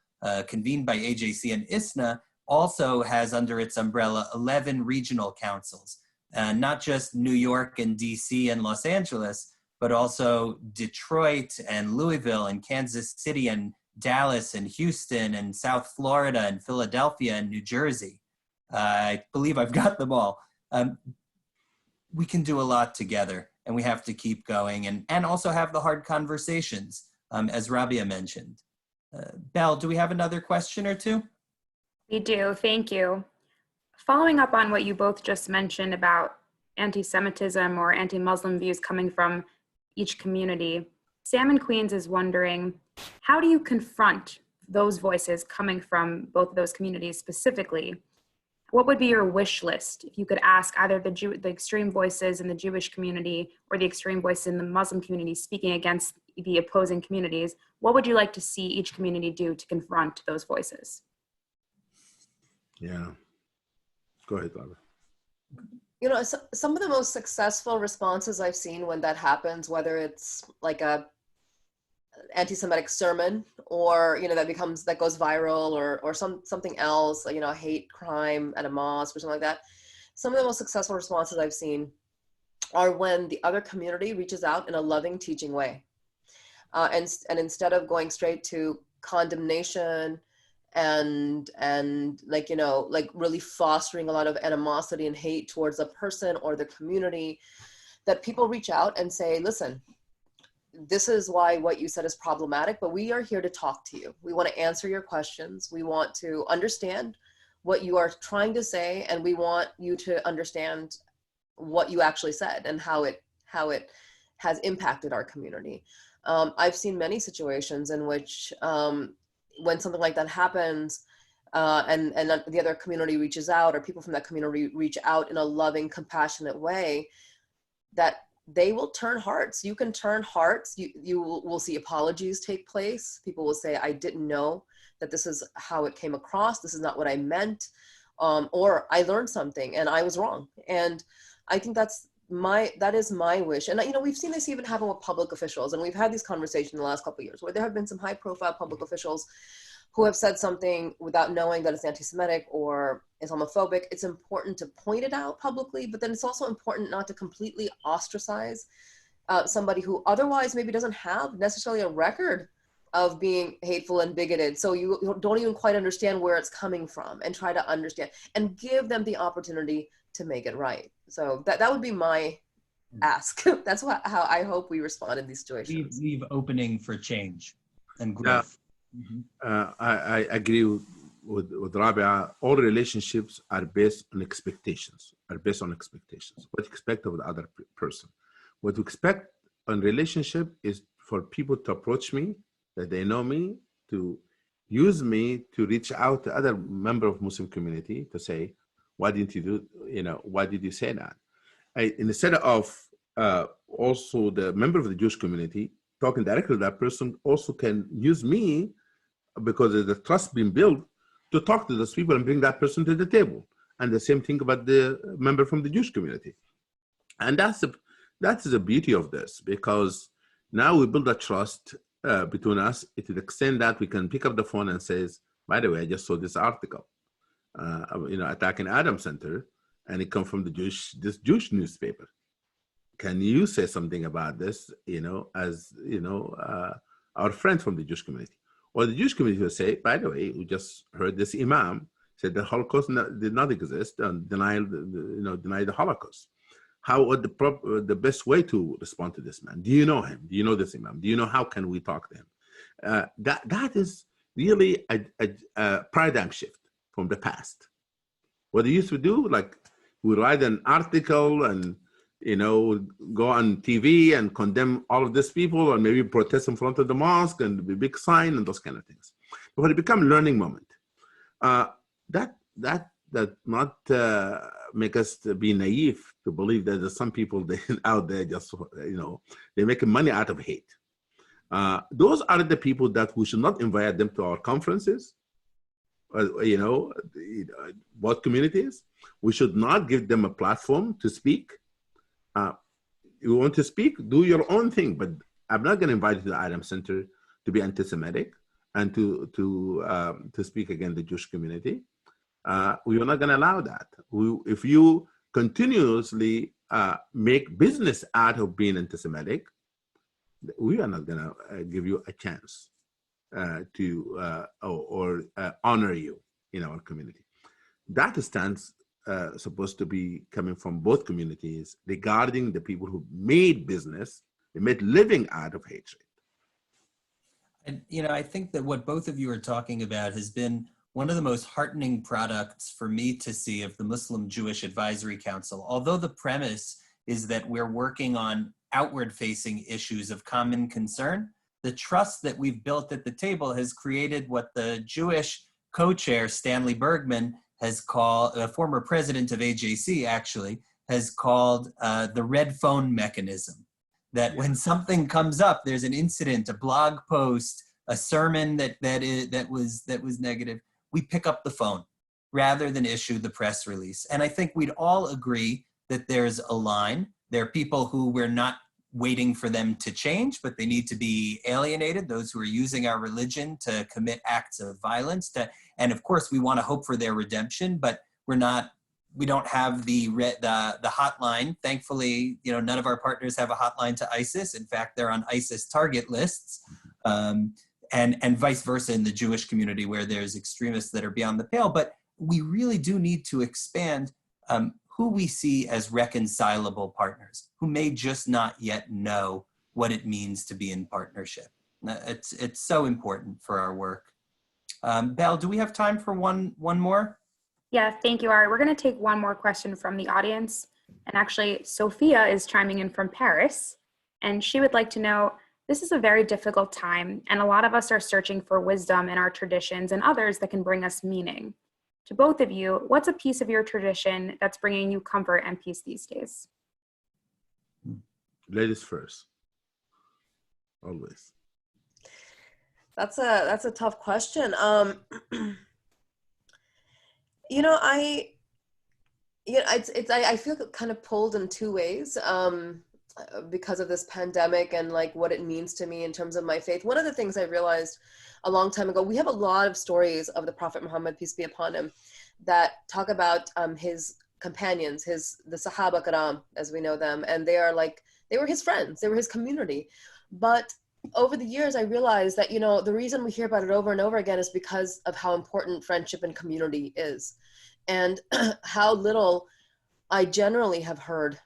convened by AJC and ISNA, also has under its umbrella 11 regional councils, not just New York and DC and Los Angeles, but also Detroit and Louisville and Kansas City and Dallas and Houston and South Florida and Philadelphia and New Jersey. I believe I've got them all. We can do a lot together, and we have to keep going and also have the hard conversations, as Rabia mentioned. Belle, do we have another question or two? We do, thank you. Following up on what you both just mentioned about anti-Semitism or anti-Muslim views coming from each community, Sam in Queens is wondering, how do you confront those voices coming from both of those communities specifically? What would be your wish list if you could ask either the extreme voices in the Jewish community or the extreme voices in the Muslim community speaking against the opposing communities? What would you like to see each community do to confront those voices? Yeah. Go ahead, Barbara. Some of the most successful responses I've seen when that happens, whether it's like a anti-Semitic sermon or that goes viral or something else, a hate crime at a mosque or something like that. Some of the most successful responses I've seen are when the other community reaches out in a loving, teaching way. And instead of going straight to condemnation and like, you know, like really fostering a lot of animosity and hate towards a person or the community, that people reach out and say, listen, this is why what you said is problematic, but we are here to talk to you. We want to answer your questions. We want to understand what you are trying to say, and we want you to understand what you actually said and how it has impacted our community. I've seen many situations in which when something like that happens, and the other community reaches out, or people from that community reach out in a loving, compassionate way, that they will turn hearts. You can turn hearts. You will see apologies take place. People will say, I didn't know that this is how it came across. This is not what I meant. Or I learned something and I was wrong. And I think that is my wish. And, you know, we've seen this even happen with public officials. And we've had these conversations in the last couple of years where there have been some high profile public officials who have said something without knowing that it's anti-Semitic or Islamophobic. It's important to point it out publicly, but then it's also important not to completely ostracize somebody who otherwise maybe doesn't have necessarily a record of being hateful and bigoted. So you don't even quite understand where it's coming from, and try to understand and give them the opportunity to make it right. So that would be my ask. That's how I hope we respond in these situations. Leave opening for change and growth. I agree with Rabia. All relationships are based on expectations. What you expect of the other person. What you expect on relationship is for people to approach me, that they know me, to use me to reach out to other member of Muslim community to say, why didn't you do, you know, why did you say that? Instead of also the member of the Jewish community talking directly to that person, also can use me, because of the trust being built, to talk to those people and bring that person to the table. And the same thing about the member from the Jewish community. And that's the beauty of this, because now we build a trust between us to the extent that we can pick up the phone and says, by the way, I just saw this article, you know, attacking Adam Center, and it comes from this Jewish newspaper. Can you say something about this, you know, as, you know, our friends from the Jewish community? Or the Jewish community will say, by the way, we just heard this Imam said the Holocaust did not exist and deny the Holocaust. How would the best way to respond to this man? Do you know him? Do you know this Imam? Do you know how can we talk to him? That is really a paradigm shift from the past. What they used to do, like we write an article and, you know, go on TV and condemn all of these people, or maybe protest in front of the mosque and the big sign and those kind of things. But when it becomes a learning moment, that not make us to be naive to believe that there's some people out there just, you know, they're making money out of hate. Those are the people that we should not invite them to our conferences, you know, both communities. We should not give them a platform to speak. You want to speak, do your own thing, but I'm not going to invite you to the Adam Center to be anti-Semitic and to speak against the Jewish community. We are not going to allow that. If you continuously make business out of being anti-Semitic, we are not going to give you a chance to honor you in our community. That stands supposed to be coming from both communities regarding the people who made business, they made living out of hatred. And, you know, I think that what both of you are talking about has been one of the most heartening products for me to see of the Muslim-Jewish Advisory Council. Although the premise is that we're working on outward-facing issues of common concern, the trust that we've built at the table has created what the Jewish co-chair, Stanley Bergman, has called, a former president of AJC actually, has called the red phone mechanism. That when something comes up, there's an incident, a blog post, a sermon that was negative, we pick up the phone rather than issue the press release. And I think we'd all agree that there's a line. There are people who we're not waiting for them to change, but they need to be alienated, those who are using our religion to commit acts of violence. And of course, we want to hope for their redemption, but we're not we don't have the hotline. Thankfully, you know, none of our partners have a hotline to ISIS. In fact, they're on ISIS target lists, and vice versa in the Jewish community where there's extremists that are beyond the pale. But we really do need to expand who we see as reconcilable partners, who may just not yet know what it means to be in partnership. It's so important for our work. Belle, do we have time for one more? Yeah, thank you, Ari. We're going to take one more question from the audience. And actually, Sophia is chiming in from Paris. And she would like to know, this is a very difficult time, and a lot of us are searching for wisdom in our traditions and others that can bring us meaning. To both of you, what's a piece of your tradition that's bringing you comfort and peace these days? Ladies first. Always. That's a tough question. You know, I feel kind of pulled in two ways because of this pandemic and like what it means to me in terms of my faith. One of the things I realized a long time ago, we have a lot of stories of the Prophet Muhammad, peace be upon him, that talk about his companions, the Sahaba Karam, as we know them, and they were his friends, they were his community. But over the years, I realized that, you know, the reason we hear about it over and over again is because of how important friendship and community is, and how little I generally have heard,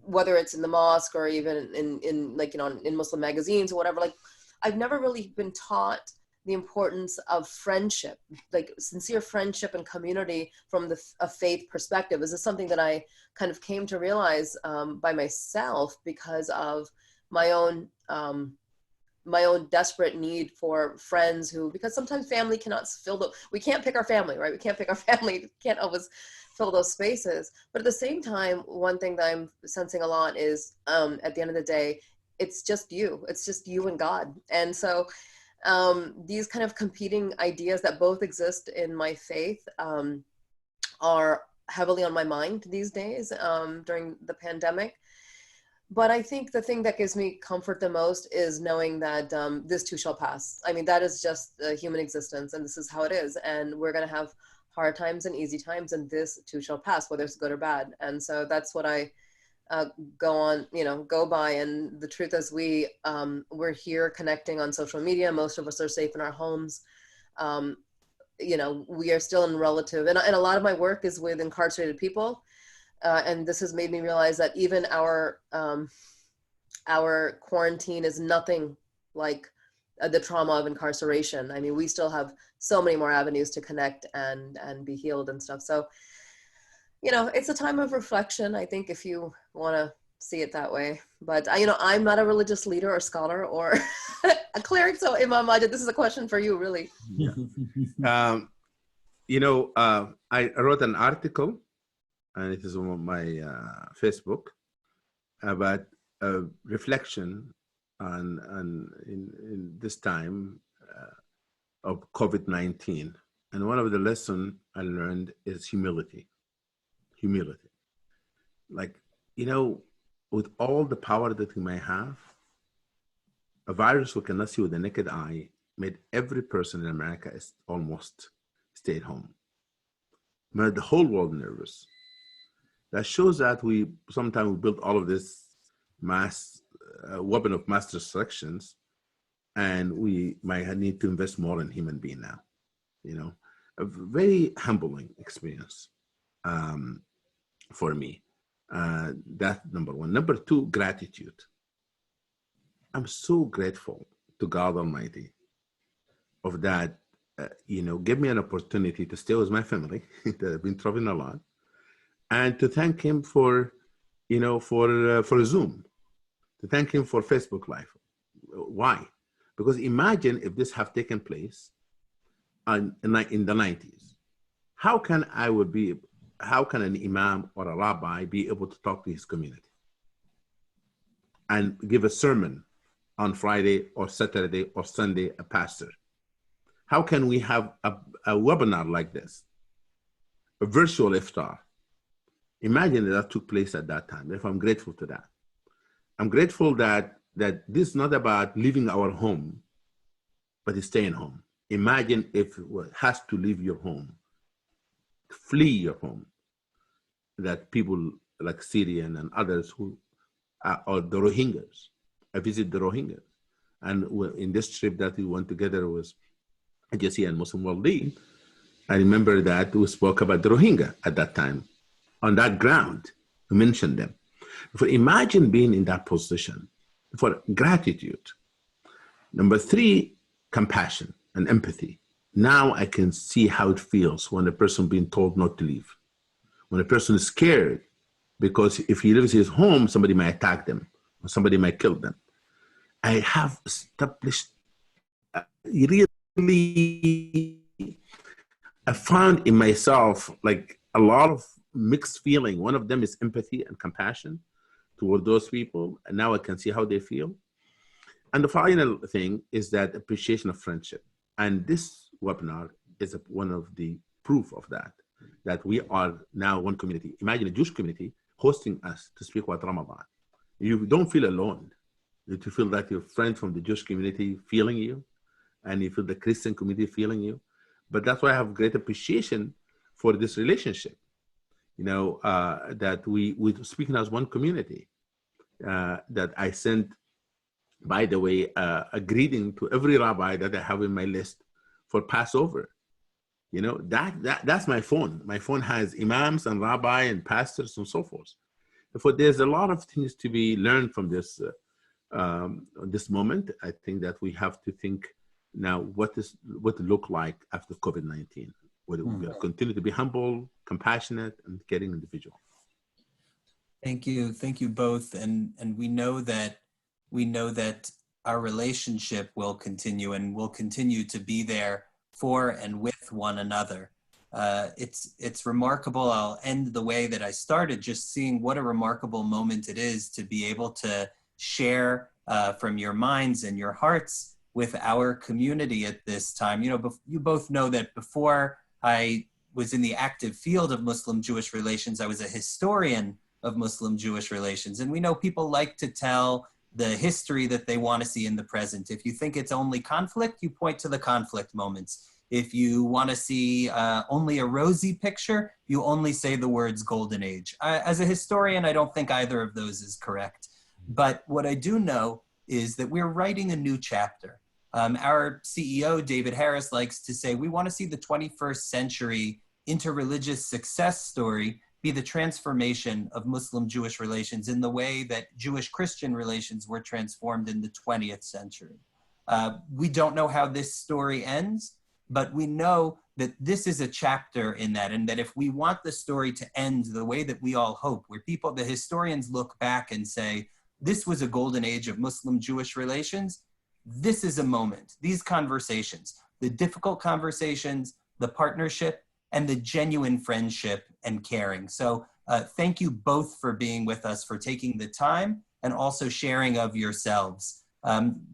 whether it's in the mosque or even in like, you know, in Muslim magazines or whatever. Like, I've never really been taught the importance of friendship, like sincere friendship and community from a faith perspective. This is something that I kind of came to realize by myself because of my own desperate need for friends because sometimes family cannot we can't pick our family, right? We can't pick our family, can't always fill those spaces. But at the same time, one thing that I'm sensing a lot is at the end of the day, it's just you and God. And so these kind of competing ideas that both exist in my faith are heavily on my mind these days during the pandemic. But I think the thing that gives me comfort the most is knowing that this too shall pass. I mean, that is just human existence, and this is how it is. And we're going to have hard times and easy times, and this too shall pass, whether it's good or bad. And so that's what I go by. And the truth is we're here connecting on social media. Most of us are safe in our homes. You know, we are still in relative, and a lot of my work is with incarcerated people. And this has made me realize that even our quarantine is nothing like the trauma of incarceration. I mean, we still have so many more avenues to connect and be healed and stuff. So, you know, it's a time of reflection, I think, if you want to see it that way. But, you know, I'm not a religious leader or scholar or a cleric. So, Imam Magid, this is a question for you, really. Yeah. You know, I wrote an article, and it is on my Facebook, about reflection on in this time of COVID-19. And one of the lessons I learned is humility. Humility. Like, you know, with all the power that we may have, a virus we cannot see with the naked eye made every person in America almost stay at home. Made the whole world nervous. That shows that sometimes we build all of this weapon of mass destructions, and we might need to invest more in human being now. You know, a very humbling experience for me. That's number one. Number two, gratitude. I'm so grateful to God Almighty of that. You know, give me an opportunity to stay with my family that I've been traveling a lot. And to thank him for, you know, for Zoom, to thank him for Facebook Live. Why? Because imagine if this have taken place in the 90s. How can an imam or a rabbi be able to talk to his community and give a sermon on Friday or Saturday or Sunday, a pastor? How can we have a webinar like this, a virtual iftar? Imagine that took place at that time. If I'm grateful to that. I'm grateful that this is not about leaving our home, but it's staying home. Imagine if it has to leave your home, flee your home. that people like Syrian and others who are the Rohingyas. I visit the Rohingyas. And in this trip that we went together with AJC and Muslim World League, I remember that we spoke about the Rohingya at that time. On that ground, we mentioned them. For imagine being in that position, for gratitude. Number 3, compassion and empathy. Now I can see how it feels when a person being told not to leave. When a person is scared, because if he leaves his home, somebody might attack them, or somebody might kill them. I have established really, I found in myself like a lot of mixed feeling. One of them is empathy and compassion toward those people. And now I can see how they feel. And the final thing is that appreciation of friendship. And this webinar is one of the proof of that we are now one community. Imagine a Jewish community hosting us to speak about Ramadan. You don't feel alone. You feel that your friends from the Jewish community feeling you, and you feel the Christian community feeling you. But that's why I have great appreciation for this relationship. That we're speaking as one community. That I sent, by the way, a greeting to every rabbi that I have in my list for Passover. That's my phone. My phone has imams and rabbi and pastors and so forth. Therefore, there's a lot of things to be learned from this moment. I think that we have to think now what it look like after COVID-19. Whether we continue to be humble, compassionate, and caring individual. Thank you both, and we know that our relationship will continue, and will continue to be there for and with one another. It's remarkable. I'll end the way that I started, just seeing what a remarkable moment it is to be able to share from your minds and your hearts with our community at this time. You both know that before I was in the active field of Muslim-Jewish relations, I was a historian of Muslim-Jewish relations. And we know people like to tell the history that they want to see in the present. If you think it's only conflict, you point to the conflict moments. If you want to see only a rosy picture, you only say the words golden age. As a historian, I don't think either of those is correct. But what I do know is that we're writing a new chapter. Our CEO, David Harris, likes to say, we want to see the 21st century interreligious success story be the transformation of Muslim-Jewish relations in the way that Jewish-Christian relations were transformed in the 20th century. We don't know how this story ends, but we know that this is a chapter in that, and that if we want the story to end the way that we all hope, where the historians look back and say, this was a golden age of Muslim-Jewish relations, this is a moment, these conversations, the difficult conversations, the partnership, and the genuine friendship and caring. So thank you both for being with us, for taking the time, and also sharing of yourselves.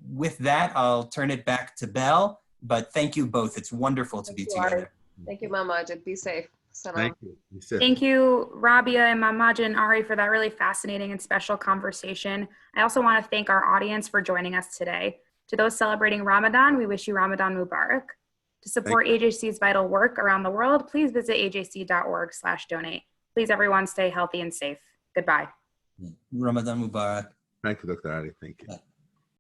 With that, I'll turn it back to Belle, but thank you both. It's wonderful to be together. Thank you, Imam Magid. Be safe. Thank you. Thank you, Rabia, Imam Magid, and Ari, for that really fascinating and special conversation. I also want to thank our audience for joining us today. To those celebrating Ramadan, we wish you Ramadan Mubarak. To support AJC's vital work around the world, please visit ajc.org/donate. Please, everyone, stay healthy and safe. Goodbye. Ramadan Mubarak. Thank you, Dr. Ali. Thank you.